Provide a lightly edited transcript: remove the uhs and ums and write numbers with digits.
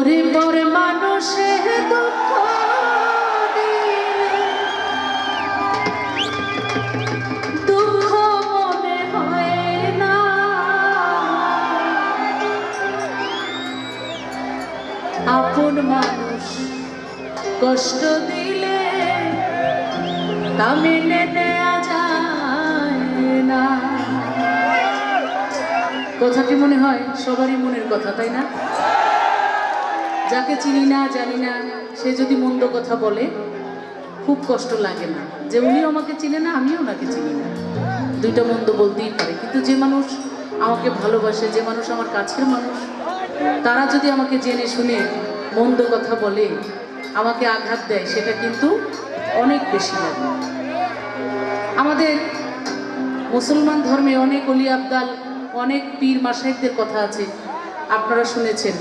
ওরে পর মানুষের দুঃখ দিলে দুঃখ মনে হয় না, আপন মানুষ কষ্ট দিলে তা মেনে নেওয়া যায় না। কথাটি মনে হয় সবারই মনের কথা, তাই না? যাকে চিনি না জানি না সে যদি মন্দ কথা বলে খুব কষ্ট লাগে না, যে উনিও আমাকে চিনে না আমিও ওনাকে চিনি না, দুইটা মন্দ বলতেই পারে। কিন্তু যে মানুষ আমাকে ভালোবাসে, যে মানুষ আমার কাছের মানুষ, তারা যদি আমাকে জেনে শুনে মন্দ কথা বলে, আমাকে আঘাত দেয়, সেটা কিন্তু অনেক বেশি লাগে। আমাদের মুসলমান ধর্মে অনেক অলি আবদাল, অনেক পীর মাশায়েখদের কথা আছে, আপনারা শুনেছেন।